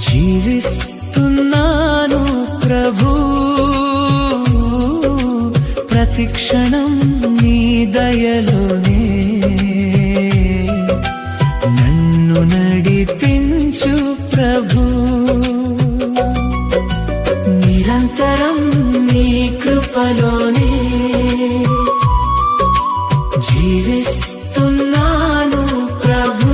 జీవిస్తున్నాను ప్రభు, ప్రతి క్షణం నీ దయలోనే నన్ను నడిపించు ప్రభు. నిరంతరం నీ కృపలోనే జీవిస్తున్నాను ప్రభు,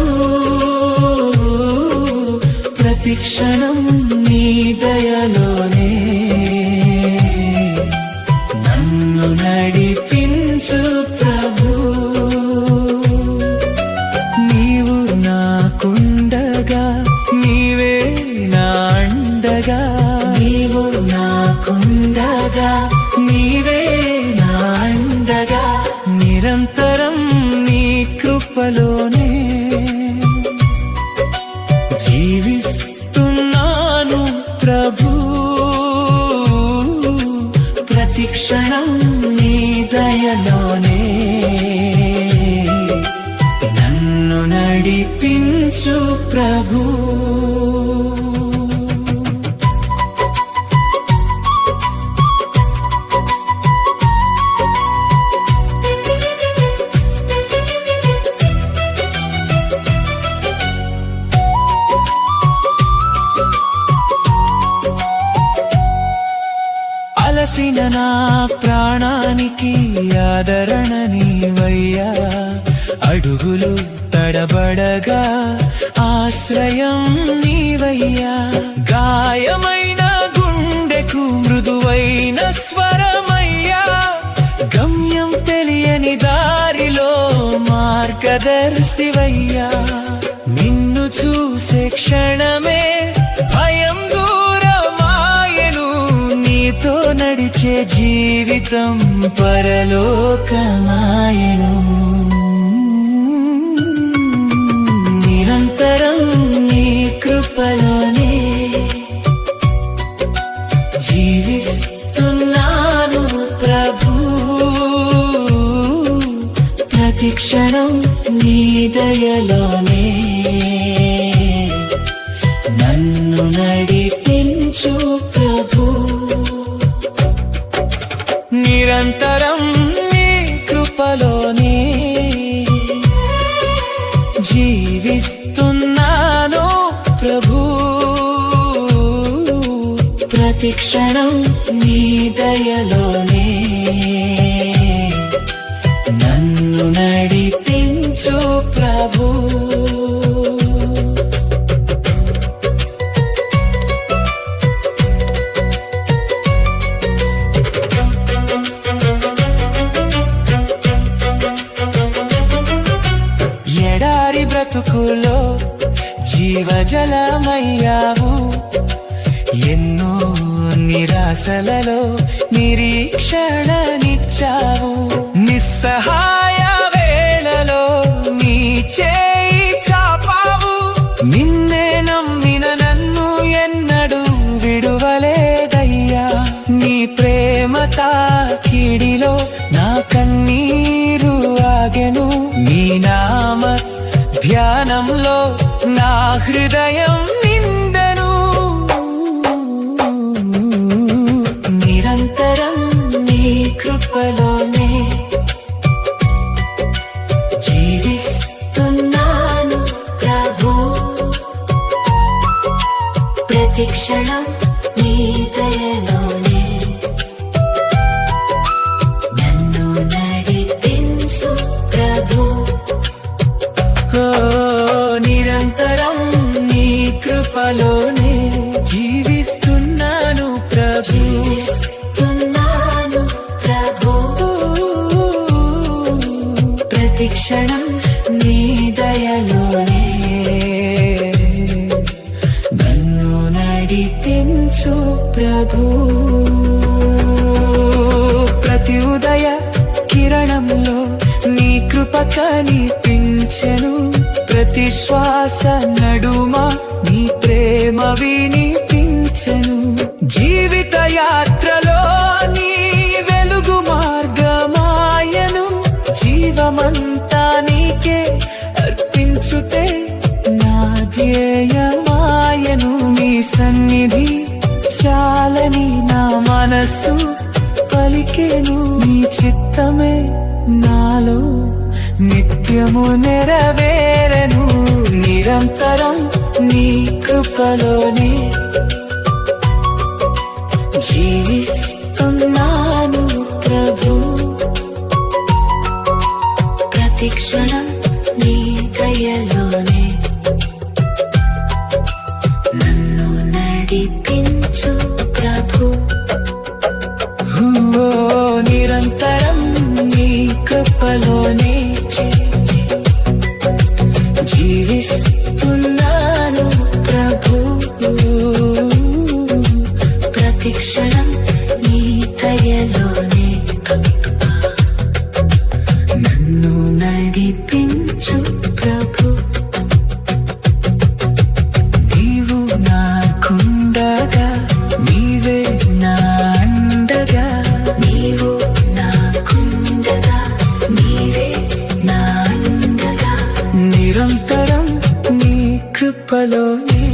ప్రతి క్షణం నీ దయలోనే నన్ను నడిపించు ప్రభు. నీవు నాకుండగా నీవే నా అండగా, నీవు నాకుండగా నీవే నా అండగా, నిరంతరం నీ కృపలోనే జీవిస్తున్నాను ప్రభు, ప్రతి క్షణం నీ దయలోనే నన్ను నడిపించు ప్రభు. అలసిన నా ప్రాణానికి ఆదరణ నీవయ్యా, అడుగులు తడబడగా ఆశ్రయం నీవయ్యా, గాయమైన గుండెకు మృదువైన స్వరమయ్యా, గమ్యం తెలియని దారిలో మార్గదర్శివయ్యా, నిన్ను చూసే క్షణమే భయం దూరమాయెను, నీతో నడిచే జీవితం పరలోకమాయెను. నిరంతరం నీ కృపలోనే జీవిస్తున్నాను ప్రభు, ప్రతి క్షణం నీ దయలోనే నన్ను నడిపించు ప్రభు. నిరంతరం నీ కృపలోనే జీవిస్తున్నాను ప్రభు, ప్రతి క్షణం నీ దయలోనే నన్ను నడిపించు ప్రభు. ఎడారి బ్రతుకులో జీవజలమయ్యావు, ఎన్నో నిరాశలలో నిరీక్షణనిచ్చావు, నిస్సహాయ వేళలో నీ చేయి చాపావు, నిన్నే నమ్మిన నన్ను ఎన్నడూ విడువలేదయ్యా, నీ ప్రేమ తాకిడిలో నా కన్నీరు ఆగెను, నీ నామ ధ్యానంలో నా హృదయం నిండెను. నిరంతరం నీ కృపలోనే జీవిస్తున్నాను ప్రభు, ప్రతి క్షణం నీ దయలోనే నన్ను నడిపించు ప్రభు. నిరంతరం నీ కృపలోనే జీవిస్తున్నాను ప్రభు, ప్రతి క్షణం నీ దయలోనే నన్ను నడిపించు ప్రభు. ప్రతి ఉదయ కిరణంలో నీ కృప కనిపించెను, ప్రతి శ్వాస నడుమ నీ ప్రేమ వినిపించెను, జీవిత యాత్రలో నీ వెలుగు మార్గమాయను, జీవమంతా నీకే అర్పించుతే నా ధ్యేయమాయను. నీ సన్నిధి చాలని నా మనస్సు పలికేను. నీ చిత్తమే నాలో నిత్యము నెరవేరెను. నిరంతరం నీ కృపలోనే జీవిస్తున్నాను ప్రభు. ప్రతిక్షణం నీ దయలోనే నన్ను నడిపించు ప్రభు. నిరంతరం నీ కృపలోనే జీవిస్తున్నాను ప్రభు. ప్రతిక్షణం నీ దయలోనే నన్ను నడిపించు ప్రభు. నీవు నాకుండగా నీవే నా అండగా. నీవు నాకుండగా నీవే నా అండగా. నిరంతరం నీ కృపలోనే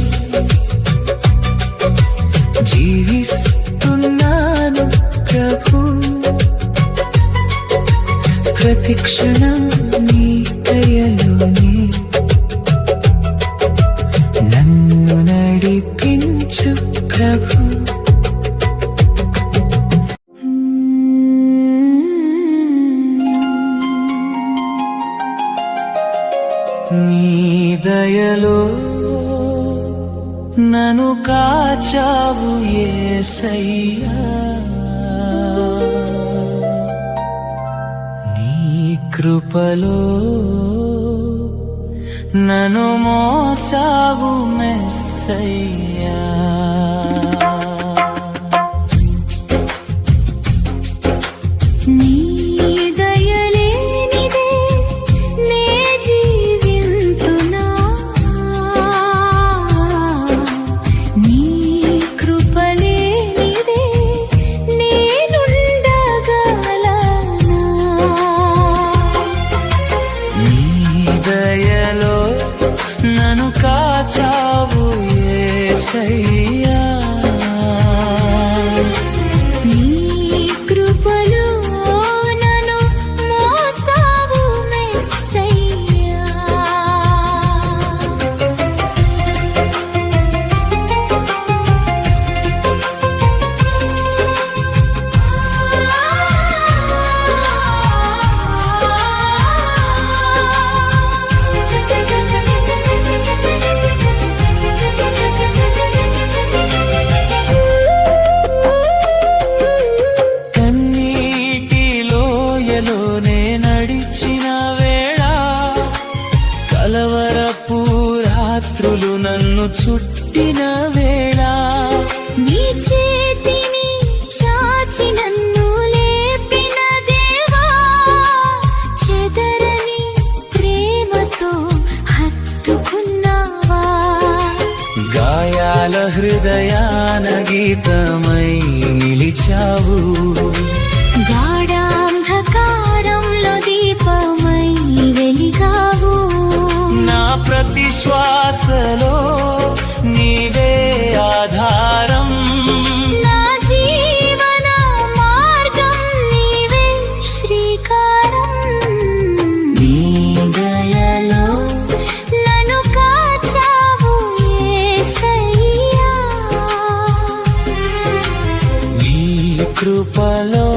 జీవిస్తున్నాను ప్రభు. ప్రతిక్షణం నీ దయలోనే నన్ను నడిపించు ప్రభు. నీ దయలో నన్ను కాచావు యేసయ్యా. నీ కృపలో నన్ను మోసావు మెస్సయ్యా. నన్ను కాచావు యేసయ్యా. నీ కృపలో నన్ను మోసావు మెస్సయ్యా. కలవరపు రాత్రులు నన్ను చుట్టిన వేళ నీ చేతిని చాచి నన్ను లేపిన దేవా. చెదరని ప్రేమతో హత్తుకున్నావా. గాయాల హృదయాన గీతమై నిలిచావు. గాఢాంధకారంలో దీపమై వెలిగావు. నా ప్రతి శ్వాసలో నీవే ఆధారం. నా జీవన మార్గం నీవే శ్రీకారం. నీ దయలో నన్ను కాచావు యేసయ్యా. నీ కృపలో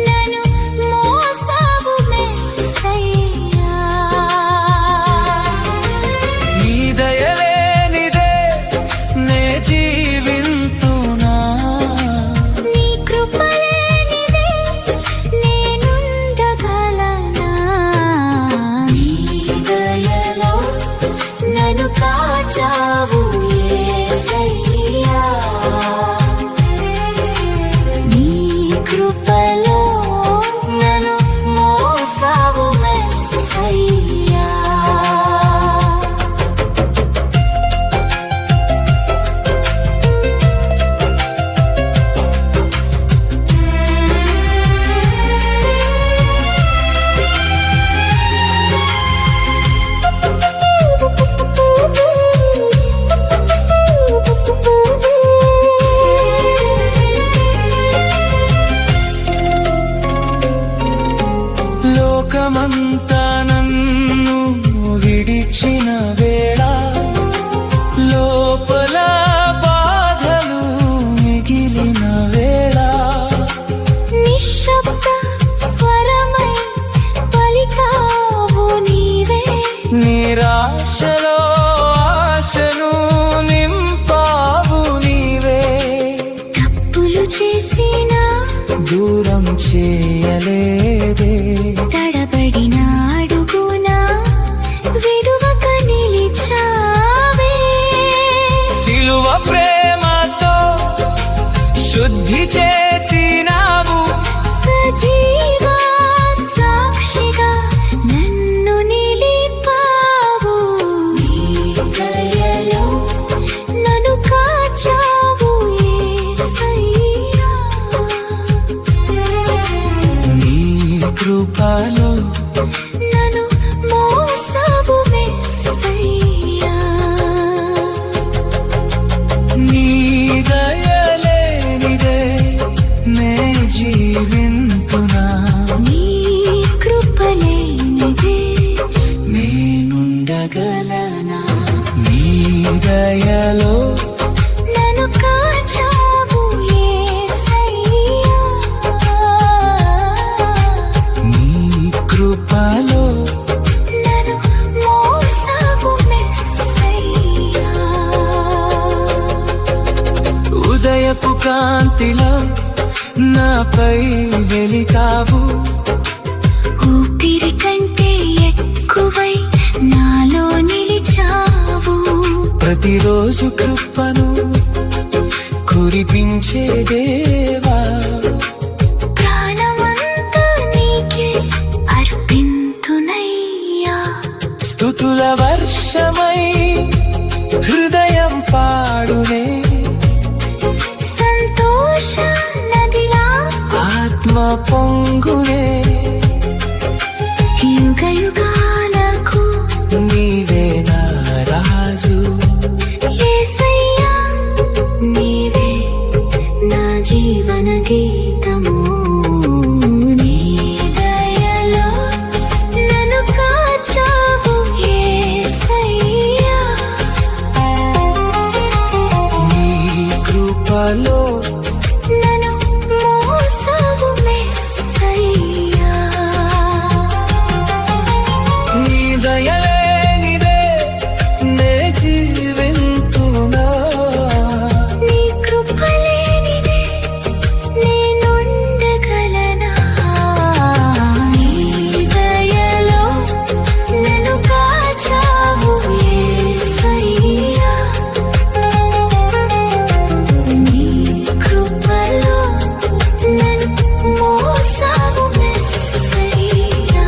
నన్ను మోసావు మెస్సయ్యా. నీ దయలేనిదే నే జీవింతునా. నీ కృపలేనిదే నేనుండగలనా. నీ దయలో నన్ను కాచావు యేసయ్యా. నీ ప్రేమతో శుద్ధి చేసినావు. సజీవ సాక్షిగా నన్ను నిలిపావు. నీ దయలో నన్ను కాచావు యేసయ్యా. నీ కృపలో నన్ను మోసావు మెస్సయ్యా. నీ దయలేనిదే నే జీవింతునా. నీ కృపలేనిదే నేనుండగలనా. నీ దయలో నన్ను కాచావు యేసయ్యా. నీ కృపలో నన్ను మోసావు మెస్సయ్యా. ఉదయపు కాంతిలో నాపై వెలికావు. ఊపిరి కంటే ఎక్కువై నాలో నిలిచావు. ప్రతిరోజు కృపను కురిపించే దేవా. ప్రాణమంతా నీకే అర్పింతునయ్యా. స్తుతుల వర్షమై హృదయం పాడునే. సంతోష నదిలా ఆత్మ పొంగునే. యుగ యుగాలకు నీవే నా రాజు. యేసయ్యా నీవే నా జీవన గీతము. నీ దయలో నన్ను కాచావు యేసయ్యా. నీ కృపలో నన్ను మోసావు మెస్సయ్యా. నీ దయలేనిదే నే జీవింతునా. నీ కృపలేనిదే నేనుండగలనా. నీ దయలో నన్ను కాచావు యేసయ్యా. నీ కృపలో నన్ను మోసావు మెస్సయ్యా.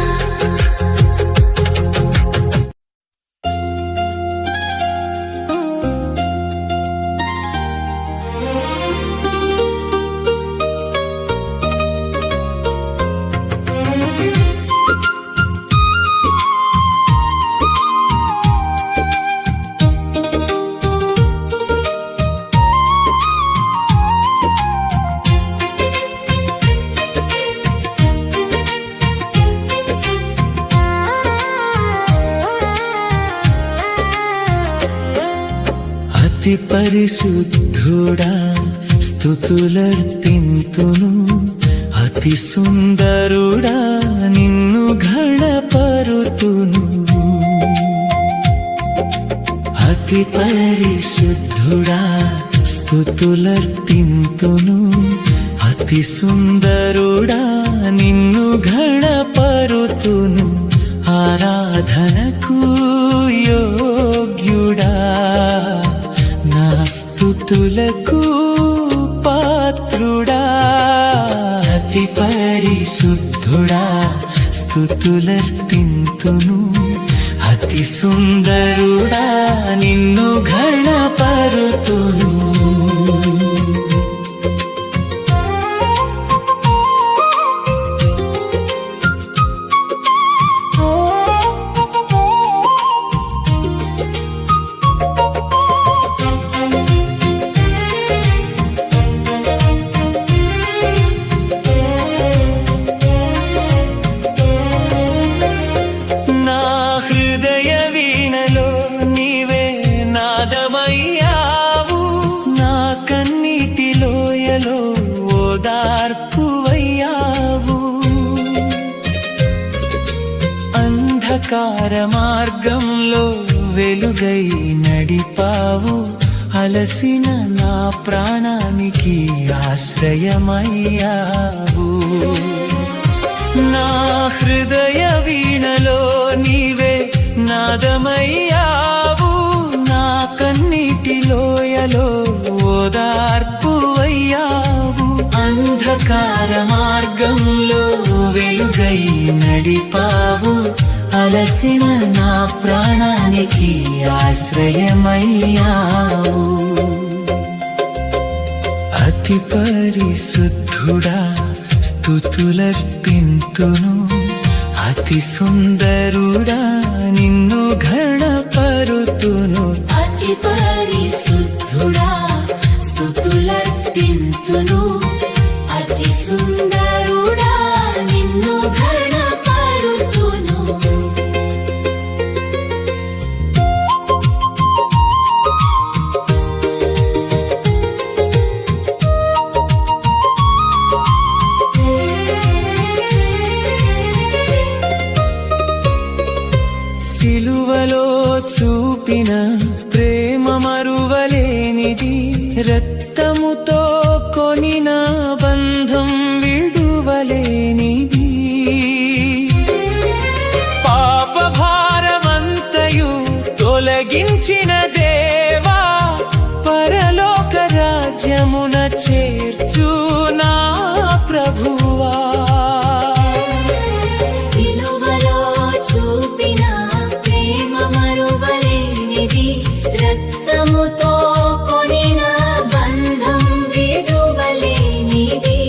అతి పరిశుద్ధుడా స్తుతులర్పింతును. అతి సుందరుడా నిన్ను ఘనపరుతును. అతి పరిశుద్ధుడా స్తుతులర్పింతును. అతి సుందరుడా నిన్ను ఘనపరుతును. ఆరాధనకు యోగ్యుడా నా స్తుతులకు పాత్రుడా. అతి పరిశుద్ధుడా స్తుతులర్పింతును. అతి సుందరుడా నిన్ను ఘనపరుతును. నా హృదయ వీణలో నీవే నాదమయ్యావు. నా కన్నీటి లోయలో ఓదార్పువయ్యావు. అంధకార మార్గంలో వెలుగై నడిపావు. అలసిన నా ప్రాణానికి ఆశ్రయమయ్యావు. నా హృదయ వీణలో నీవే నాదమయ్యావు. నా కన్నీటి లోయలో వెలుగై నడిపావు అలసిన నా ప్రాణానికి ఆశ్రయమయ్యావు అతి పరిశుద్ధుడా స్తుతులర్పింతును అతి సుందరుడా నిన్ను ఘనపరుతును అతి పరిశుద్ధుడా స్తుతులర్పింతును అతి సుందరుడా నిన్ను ఘనపరుతును సిలువలో చూపిన ప్రేమ మరువలేనిది రక్తముతో కొనిన బంధం విడువలేనిది పాప భారమంతయు తొలగించిన దేవా పరలోక రాజ్యమున చేర్చు నా ప్రభువా సిలువలో చూపిన ప్రేమ మరువలేనిది రక్తముతో కొనిన బంధం విడువలేనిది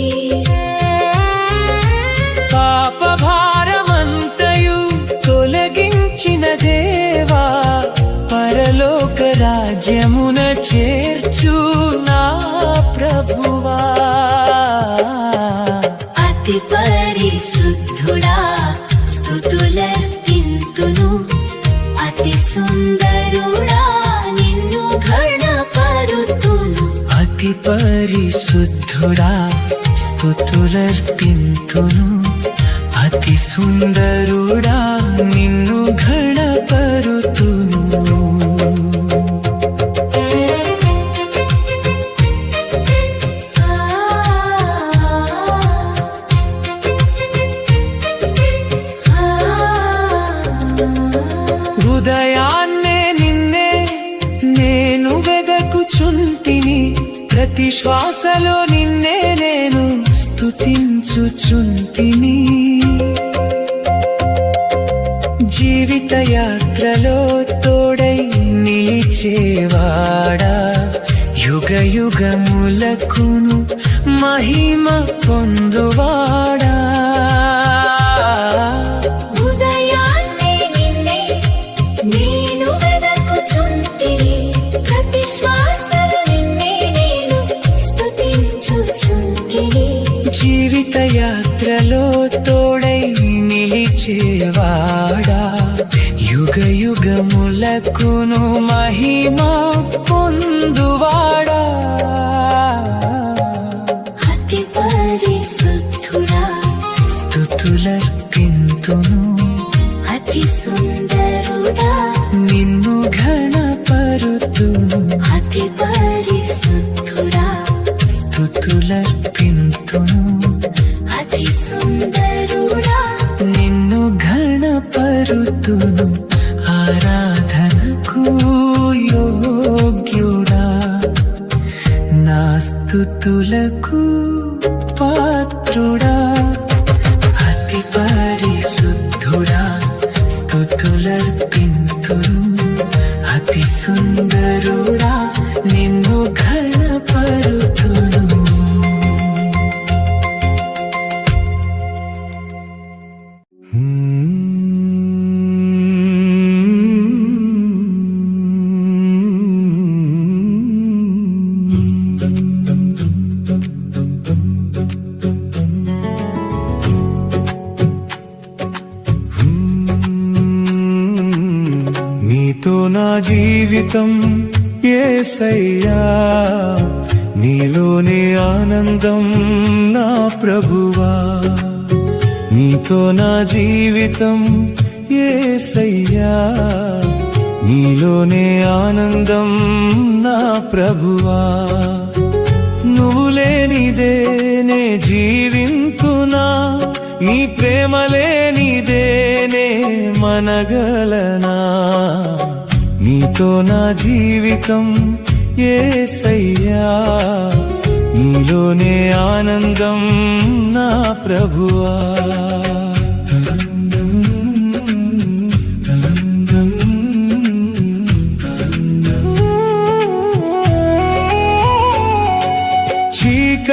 పాప భారమంతయు తొలగించిన దేవా పరలోక రాజ్యమున చేర్చు నా ప్రభువా అతి పరిశుద్ధుడా స్తుతులర్పింతును అతి సుందరుడా నిన్ను ఘనపరుతును అతి పరిశుద్ధుడా స్తుతులర్పింతును అతి సుందరుడా నిన్ను ఘనపరుతును ఉదయాన్నే నిన్నే నేను వెదకుచుంటిని ప్రతి శ్వాసలో నిన్నే నేను స్తుతించుచుంటిని జీవిత యాత్రలో తోడై నిలిచేవాడా యుగ యుగములకును మహిమ పొందువాడా ఉదయాన్నే నిన్నే నేను వెదకుచుంటిని ప్రతి శ్వాసలో నిన్నే నేను స్తుతించుచుంటిని జీవిత యాత్రలో తోడై నిలిచేవాడా యుగ యుగములకును మహిమ పొందువాడా అతి పరిశుద్ధుడా స్తుతులర్పింతును అతి సుందరుడా నిన్ను ఘనపరుతును అతి పరిశుద్ధుడా స్తుతులర్పింతును అతి సుందరుడా నిన్ను ఘనపరుతును ఆరాధనకు యోగ్యుడా నా స్తుతులకు పాత్రుడా అతి పరిశుద్ధుడా స్తుతులర్పింతును అతి సుందరుడా నిన్ను ఘనపరుతును నీతో నా జీవితం యేసయ్యా నీలోనే ఆనందం నా ప్రభువా నీతో నా జీవితం యేసయ్యా నీలోనే ఆనందం నా ప్రభువా నువ్వు లేనిదే నే జీవింతునా నీ ప్రేమ లేనిదేనే మనగలనా నీతో నా జీవితం యేసయ్యా నీలోనే ఆనందం నా ప్రభువా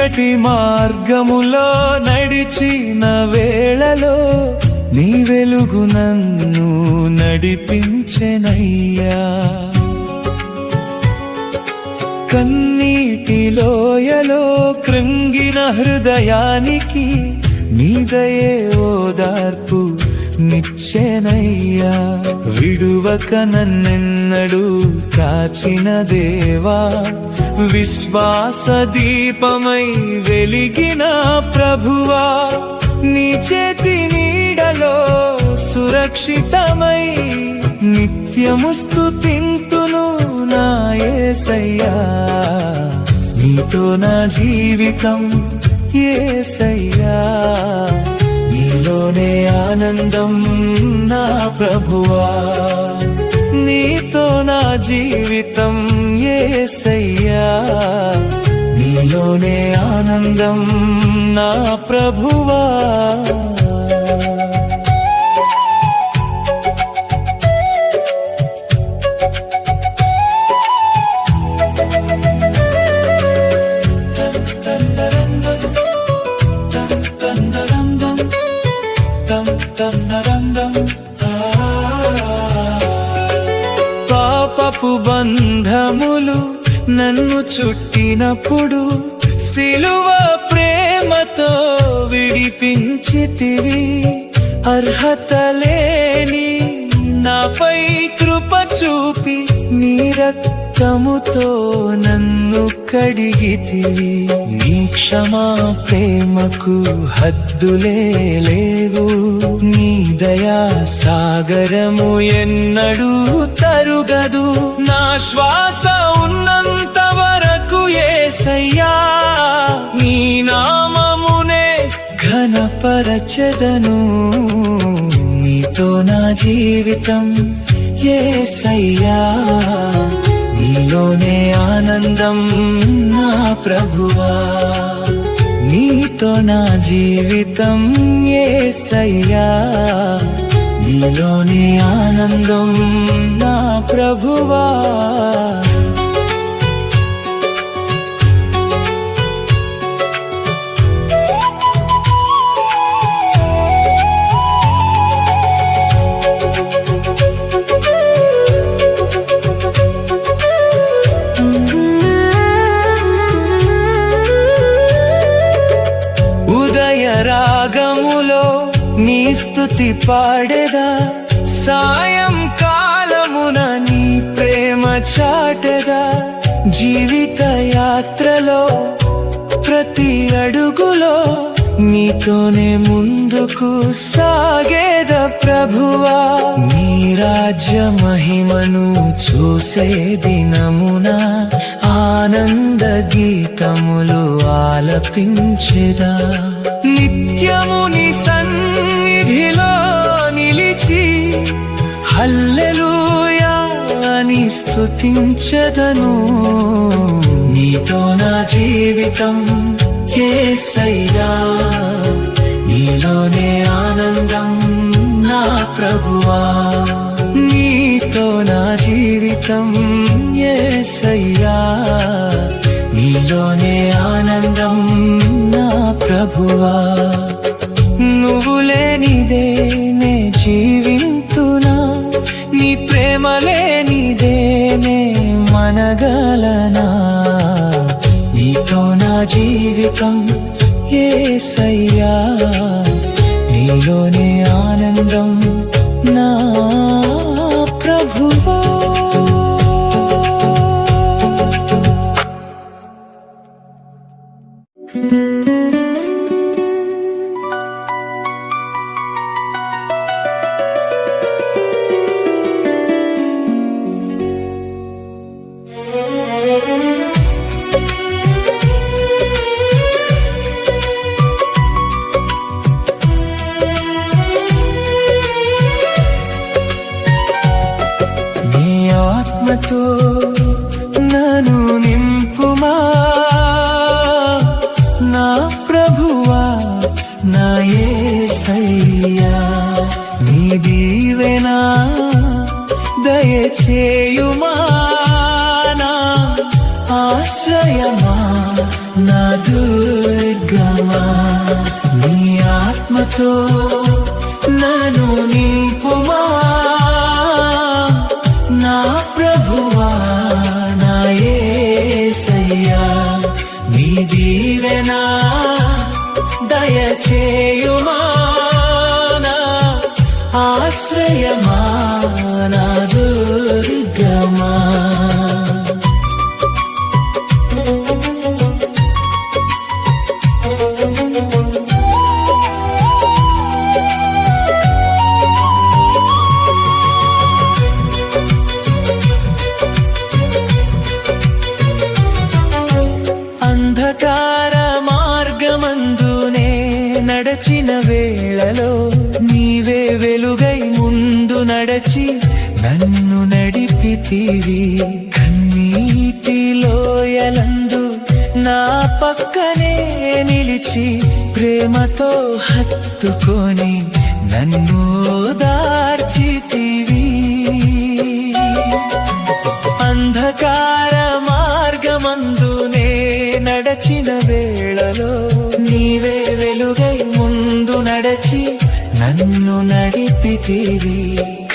చీకటి మార్గములో నడిచిన వేళలో నీ వెలుగు నన్ను నడిపించెనయ్యా. కన్నీటి లోయలో కృంగిన హృదయానికి నీ దయే ఓదార్పు నిచ్చెనయ్యా. విడువక నన్నెన్నడూ కాచిన దేవా, విశ్వాస దీపమై వెలిగిన ప్రభువా, నీ చేతి నీడలో సురక్షితమై నిత్యము స్తుతింతును నా యేసయ్యా. నీతో నా జీవితం యేసయ్యా, నీలోనే ఆనందం నా ప్రభువా. నీతో నా జీవితం యేసయ్యా, నీలోనే ఆనందం నా ప్రభువా. పాపపు బంధములు నన్ను చుట్టినప్పుడు సిలువ ప్రేమతో విడిపించితివి. అర్హత లేని నాపై కృప చూపి నీ రక్తముతో నన్ను కడిగితివి. నీ క్షమా ప్రేమకు హద్దులే లేవు, నీ దయా సాగరము ఎన్నడూ తరుగదు. నా శ్వాస ఉన్నంత వరకు యేసయ్యా, నీ నామమునే ఘనపరచెదను. నీతో నా జీవితం యేసయ్యా, నీలోనే ఆనందం నా ప్రభువా. నీతో నా జీవితం యేసయ్యా, నీలోనే ఆనందం నా ప్రభువా. రాగములో నీ స్తుతి పాడెదా, సాయంకాలమున నీ ప్రేమ చాటెదా. జీవిత యాత్రలో ప్రతి అడుగులో నీతోనే ముందుకు సాగేద ప్రభువా. నీ రాజ్య మహిమను చూసే దినమున ఆనంద గీతములు ఆలపించెదా. నిత్యము నీ సన్నిధిలో నిలిచి హల్లెలూయా అని స్తుతించెదను. నీతో నా జీవితం యేసయ్యా, నీలోనే ఆనందం నా ప్రభువా. నీతో నా జీవితం యేసయ్యా, నీలోనే ఆనందం నా ప్రభువా. నువ్వు లేనిదే నే జీవింతునా, నీ ప్రేమ లేనిదే నే మనగలనా. నీతో నా జీవితం యేసయ్యా, నీలోనే ఆనందం నా ప్రభువా. ఆత్మతో నన్ను నింపుమా నా ప్రభువా, నా యేసయ్యా. నీ దీవెన దయచేయుమా, నా ఆశ్రయమా. నా దుర్గమా నీ ఆత్మతో నన్ను నింపుమా నా ప్రభువా నా యేసయ్యా నీ దీవెన దయచేయుమా నా ఆశ్రయమా నా దుర్గమా అంధకార మార్గమందునే నడచిన వేళలో నీవే వెలుగై ముందు నడచి నన్ను నడిపితివి కన్నీటి లోయలందు నా పక్కనే నిలిచి ప్రేమతో హత్తుకొని నన్ను దార్చితివి అంధకార మార్గమందునే నడచిన వేళలో నీవే వెలుగై ముందు నడచి నన్ను నడిపితివి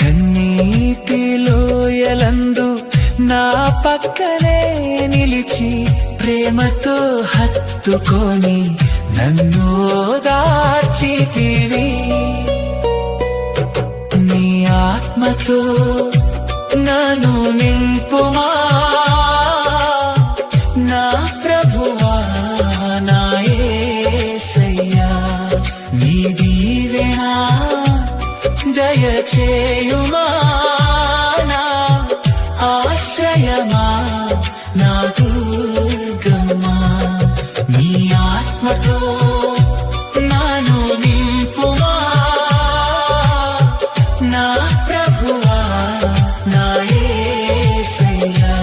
కన్నీటి లోయలందు నా పక్కనే నిలిచి ప్రేమతో హత్తుకొని నన్ను దార్చితివి నీ ఆత్మతో నన్ను నింపుమా నా ప్రభువా నా యేసయ్యా నీ దీవెన దయచేయుమా నా ఆశ్రయమా నా దుర్గమా నీ ఆత్మతో నన్ను నింపుమా నా ప్రభువా నా యేసయ్యా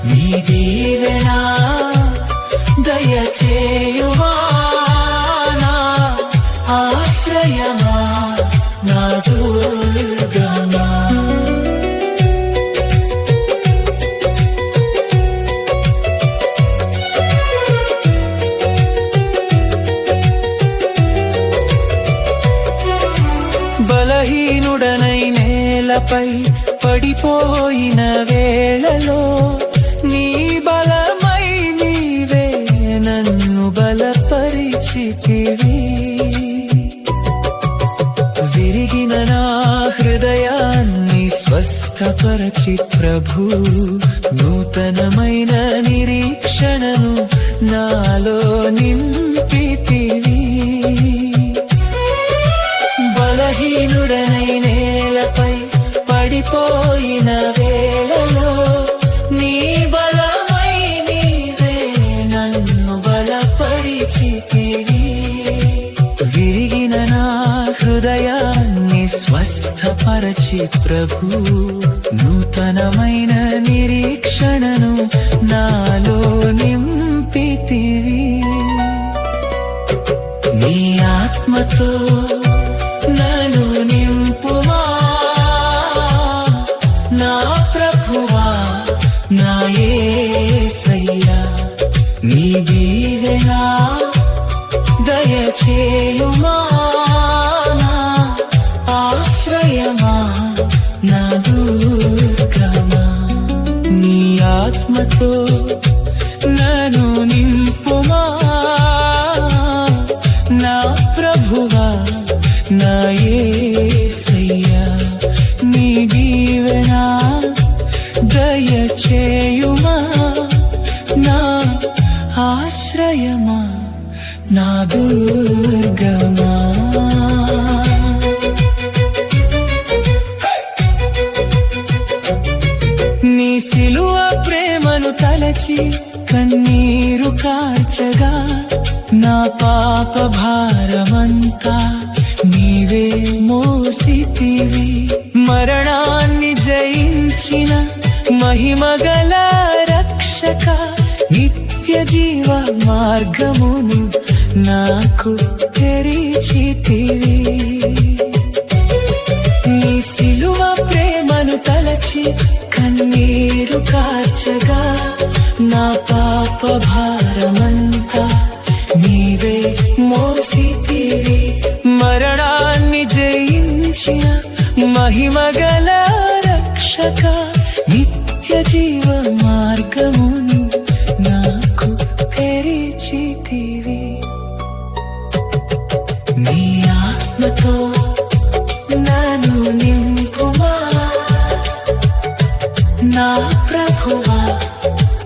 నీ దీవెన దయచేయుమా నా ఆశ్రయమా నా దుర్గమా బలహీనుడనై నేలపై పడిపోయిన వేళలో నీ బలమై నీవే నన్ను బలపరిచితివి విరిగిన నా హృదయాన్ని స్వస్థపరచి ప్రభు నూతనమైన నిరీక్షణను నాలో నింపితివి బలహీనుడనై నేలపై పడిపోయిన వేళలో నీ బలమై నీవే నన్ను బలపరిచితివి విరిగిన నా హృదయాన్ని స్వస్థపరచి ప్రభు నూతనమైన నిరీక్షణను నాలో నింపితివి నీ ఆత్మతో నన్ను నింపుమా నా ప్రభువా నా యేసయ్యా నీ దీవెన దయచేయుమా నా ఆశ్రయమా నా దుర్గమా నీ ఆత్మతో నన్ను నింపుమా నా ప్రభువా నా యేసయ్యా నీ దీవెన దయచేయుమా నా ఆశ్రయమా నా దుర్గమా నీ సిలువ ప్రేమను తలచి కన్నీరు కార్చగా నా పాప భారమంతా నీవే మోసితివి మరణాన్ని జయించిన మహిమగల రక్షక నిత్య జీవ మార్గమును నాకు తెరిచితివి నీ సిలువ ప్రేమను తలచి కన్నీరు కార్చగా నా పాప భారమంతా నీవే మోసితివి. మరణాన్ని జయించిన మహిమగల రక్షక, నిత్య జీవ మార్గమును నాకు తెరిచితివి. నీ ఆత్మతో నన్ను నింపుమా నా ప్రభువా,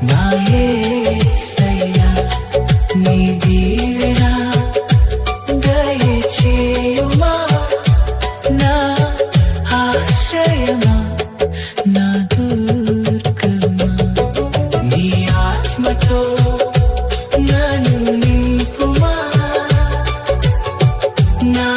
నా యేసయ్యా. నీ దీవెన దయచేయుమా, నా ఆశ్రయమా, నా దుర్గమా. నీ ఆత్మతో నన్ను నింపుమా నా